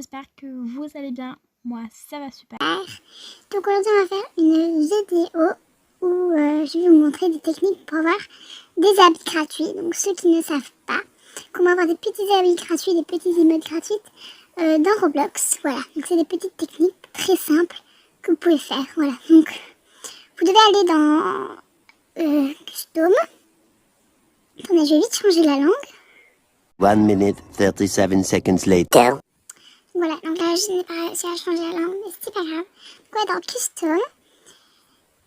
j'espère que vous allez bien. Moi, ça va super. Donc aujourd'hui, on va faire une vidéo où je vais vous montrer des techniques pour avoir des habits gratuits. Donc ceux qui ne savent pas, comment avoir des petits habits gratuits, des petits emotes gratuits dans Roblox. Voilà, donc c'est des petites techniques très simples que vous pouvez faire. Voilà, donc vous devez aller dans Custom. Attendez, je vais vite changer la langue. 1 minute 37 seconds later. Voilà, donc là je n'ai pas réussi à changer la langue, mais c'est pas grave. Donc on va dans Custom.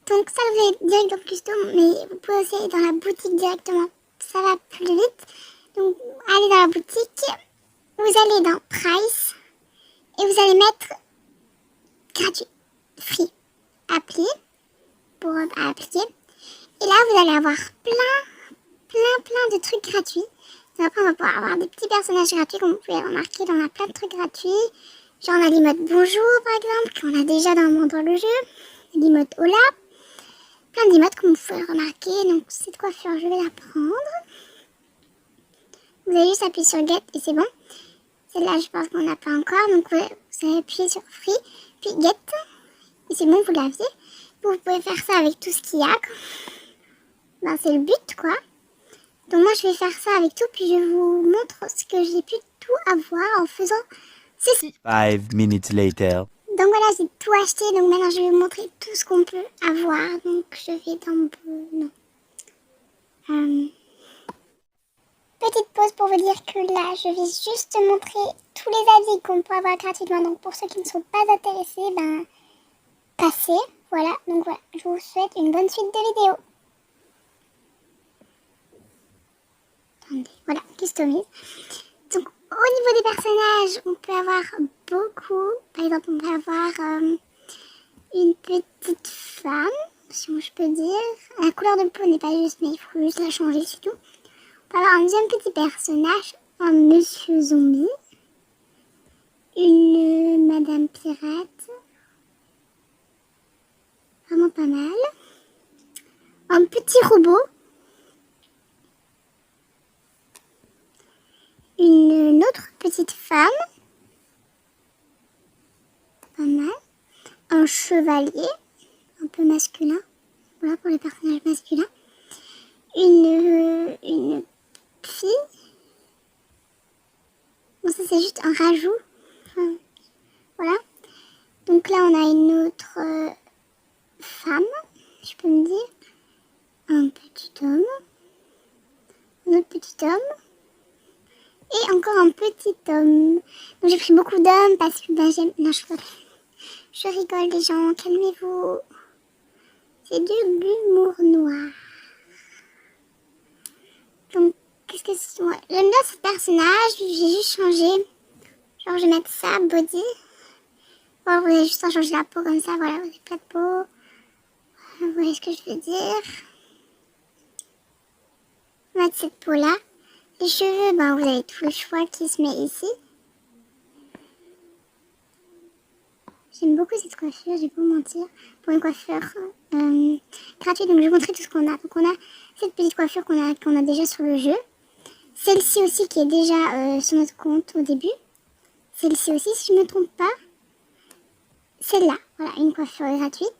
Donc ça vous allez direct dans Custom, mais vous pouvez aussi aller dans la boutique directement. Ça va plus vite. Donc allez dans la boutique, vous allez dans Price et vous allez mettre gratuit, free, appliquer pour appliquer. Et là vous allez avoir plein de trucs gratuits. Et après on va pouvoir avoir des petits personnages gratuits comme vous pouvez remarquer, on a plein de trucs gratuits. Genre on a l'emote bonjour par exemple, qu'on a déjà dans le jeu. L'emote hola. Plein d'emotes comme vous pouvez remarquer. Donc cette coiffure je vais la prendre. Vous allez juste appuyer sur get et c'est bon. Celle-là je pense qu'on n'a pas encore. Donc vous allez appuyer sur free puis get. Et c'est bon, vous l'aviez. Vous pouvez faire ça avec tout ce qu'il y a. Ben, c'est le but quoi. Donc moi je vais faire ça avec tout. Puis je vous montre ce que j'ai pu tout avoir en faisant ceci. 5 minutes later. Donc voilà, j'ai tout acheté. Donc maintenant je vais vous montrer tout ce qu'on peut avoir. Donc je vais dans... Non. Petite pause pour vous dire que là, je vais juste montrer tous les habits qu'on peut avoir gratuitement. Donc pour ceux qui ne sont pas intéressés, ben, passez. Voilà, donc voilà, je vous souhaite une bonne suite de vidéos. Attendez, voilà, customise. Donc au niveau des personnages, on peut avoir beaucoup. Par exemple, on peut avoir une petite femme, si je peux dire. La couleur de peau n'est pas juste, mais il faut juste la changer, c'est tout. On peut avoir un deuxième petit personnage, un monsieur zombie, une madame pirate, vraiment pas mal, un petit robot, une autre petite femme, pas mal, un chevalier, un peu masculin, voilà pour les personnages masculins, une fille. Bon, ça c'est juste un rajout. Enfin, voilà. Donc là on a une autre femme, je peux me dire. Un petit homme. Un autre petit homme. Et encore un petit homme. Donc j'ai pris beaucoup d'hommes parce que ben, j'aime... Non, je rigole les gens, calmez-vous. C'est de l'humour noir. Donc qu'est-ce que c'est? Ouais, j'aime bien ce personnage, j'ai juste changé. Genre, je vais mettre ça, body. Bon, vous avez juste changer la peau comme ça, voilà, vous avez pas de peau. Vous voyez ce que je veux dire. On va mettre cette peau-là. Les cheveux, ben, vous avez tout le choix qui se met ici. J'aime beaucoup cette coiffure, je vais pas vous mentir. Pour une coiffure gratuite, donc je vais vous montrer tout ce qu'on a. Donc on a cette petite coiffure qu'on a déjà sur le jeu. Celle-ci aussi qui est déjà sur notre compte au début. Celle-ci aussi, si je ne me trompe pas. Celle-là, voilà, une coiffure gratuite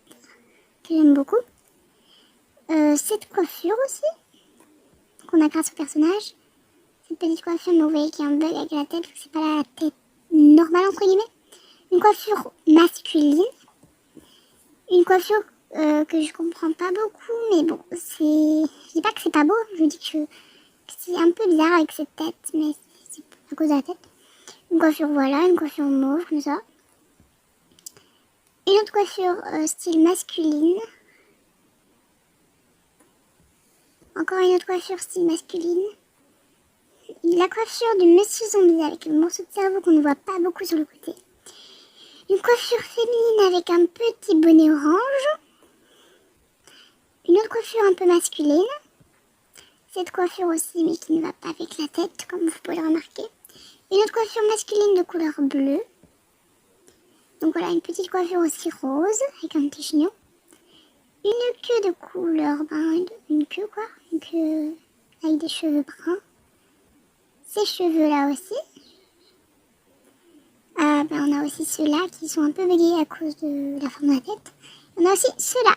que j'aime beaucoup. Cette coiffure aussi, qu'on a grâce au personnage. Cette petite coiffure, mais vous voyez qu'il y a un bug avec la tête, c'est pas la tête normale entre guillemets. Une coiffure masculine. Une coiffure que je comprends pas beaucoup, mais bon, c'est... Je dis pas que c'est pas beau, je dis que c'est un peu bizarre avec cette tête, mais c'est à cause de la tête. Une coiffure, voilà, une coiffure mauve, comme ça. Une autre coiffure style masculine. Encore une autre coiffure style masculine. La coiffure du monsieur zombie avec le morceau de cerveau qu'on ne voit pas beaucoup sur le côté. Une coiffure féminine avec un petit bonnet orange. Une autre coiffure un peu masculine. Cette coiffure aussi, mais qui ne va pas avec la tête, comme vous pouvez le remarquer. Une autre coiffure masculine de couleur bleue. Donc voilà, une petite coiffure aussi rose, avec un petit chignon. Une queue de couleur, une queue quoi, une queue avec des cheveux bruns. Ces cheveux là aussi. on a aussi ceux-là qui sont un peu buggés à cause de la forme de la tête. On a aussi ceux-là.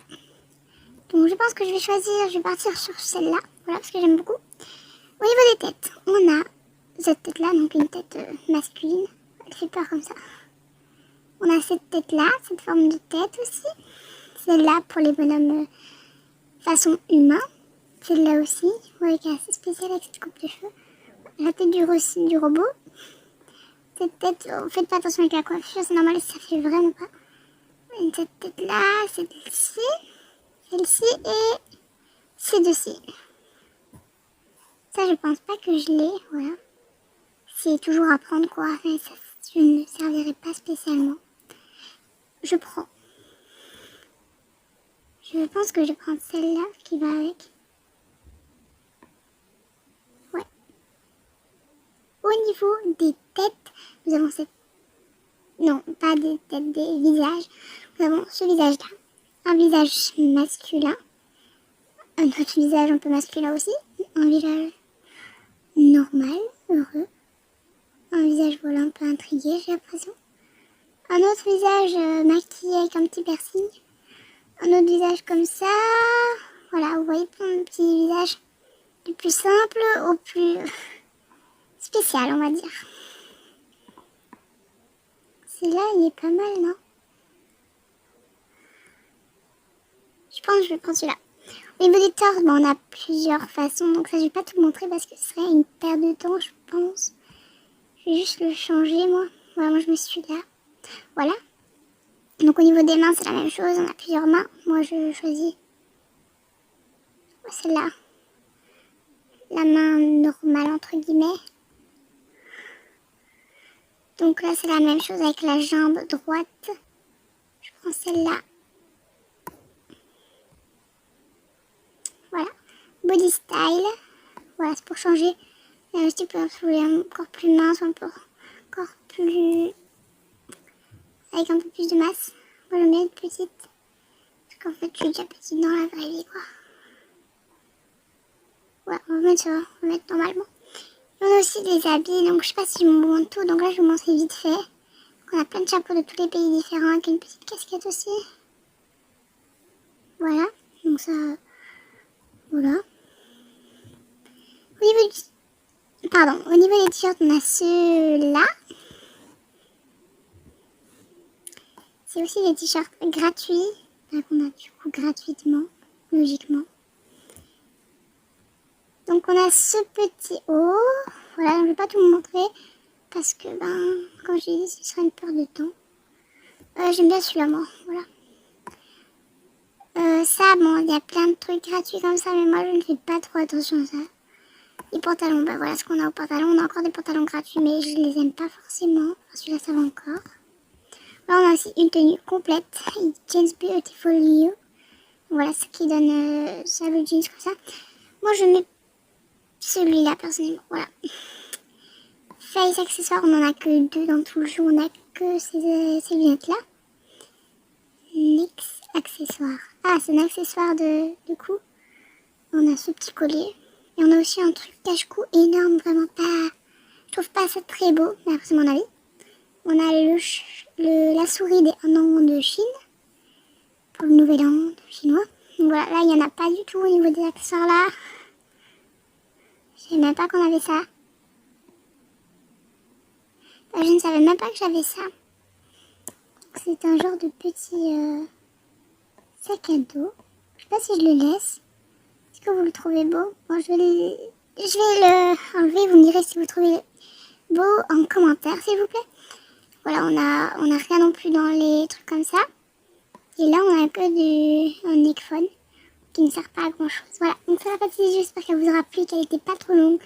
Donc je pense que je vais partir sur celle-là. Voilà, parce que j'aime beaucoup. Au niveau des têtes, on a cette tête-là, donc une tête masculine. Elle fait peur comme ça. On a cette tête-là, cette forme de tête aussi. Celle-là pour les bonhommes façon humain. Celle-là aussi, ouais, qui est assez spéciale avec cette coupe de cheveux. La tête du robot. Cette tête, faites pas attention avec la coiffure, c'est normal, ça fait vraiment pas. Et cette tête-là, celle-ci et ces deux-ci. Ça, je pense pas que je l'ai, voilà. C'est toujours à prendre, quoi. Mais ça, je ne servirai pas spécialement. Je prends. Je pense que je vais prendre celle-là qui va avec. Ouais. Au niveau des têtes, nous avons cette... Non, pas des têtes, des visages. Nous avons ce visage-là. Un visage masculin. Un autre visage un peu masculin aussi. Un visage normal, heureux. Un visage, voilà, un peu intrigué, j'ai l'impression. Un autre visage maquillé avec un petit piercing. Un autre visage comme ça. Voilà, vous voyez, un petit visage du plus simple au plus spécial, on va dire. Celui-là, il est pas mal, non? Je pense que je vais prendre celui-là. Au niveau des torses, on a plusieurs façons. Donc ça, je vais pas tout montrer parce que ce serait une perte de temps, je pense. Je vais juste le changer, moi. Voilà, moi, je me suis là. Voilà. Donc au niveau des mains, c'est la même chose. On a plusieurs mains. Moi, je choisis celle-là. La main normale, entre guillemets. Donc là, c'est la même chose avec la jambe droite. Je prends celle-là. Voilà. Body style. Voilà, c'est pour changer. Si vous voulez encore plus mince, encore plus... avec un peu plus de masse. Moi, j'aime bien être petite. Parce qu'en fait, je suis déjà petite dans la vraie vie, quoi. Voilà, on va mettre normalement. On a aussi des habits, donc je sais pas si je vous montre tout, donc là je vous montre vite fait. On a plein de chapeaux de tous les pays différents, avec une petite casquette aussi. Voilà, donc ça, voilà. Au niveau des t-shirts, on a ceux-là. C'est aussi des t-shirts gratuits, qu'on a du coup gratuitement, logiquement. Donc on a ce petit haut, voilà, je ne vais pas tout vous montrer parce que, comme je l'ai dit, ce sera une perte de temps. J'aime bien celui-là, moi, voilà. Ça, bon, il y a plein de trucs gratuits comme ça, mais moi je ne fais pas trop attention à ça. Les pantalons, voilà ce qu'on a au pantalon. On a encore des pantalons gratuits, mais je les aime pas forcément. Enfin, celui-là, ça va encore. Là, on a aussi une tenue complète, Jeans Beautiful You. Voilà, ce qui donne ça, le jeans comme ça. Moi, je mets celui-là personnellement, voilà. Face accessoires, on en a que 2 dans tout le jeu, on a que ces lunettes-là. Next accessoire. Ah, c'est un accessoire de cou. On a ce petit collier. Et on a aussi un truc cache-cou énorme, vraiment pas... Je trouve pas ça très beau, mais après c'est mon avis. On a la souris des 1 an de Chine. Pour le nouvel an chinois. Donc voilà, là il n'y en a pas du tout au niveau des accessoires là. Je savais même pas qu'on avait ça. Je ne savais même pas que j'avais ça. C'est un genre de petit sac à dos. Je sais pas si je le laisse. Est-ce que vous le trouvez beau? Bon, je vais le enlever. Vous me direz si vous le trouvez beau en commentaire, s'il vous plaît. Voilà, on a rien non plus dans les trucs comme ça. Et là, on a que un neckphone qui ne sert pas à grand chose. Voilà, donc ça va pas de j'espère qu'elle vous aura plu, qu'elle n'était pas trop longue.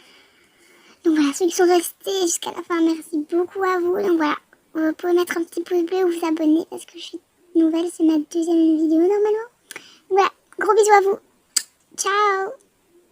Donc voilà, ceux qui sont restés jusqu'à la fin, merci beaucoup à vous. Donc voilà, vous pouvez mettre un petit pouce bleu ou vous abonner parce que je suis nouvelle, c'est ma 2e vidéo normalement. Donc voilà, gros bisous à vous. Ciao.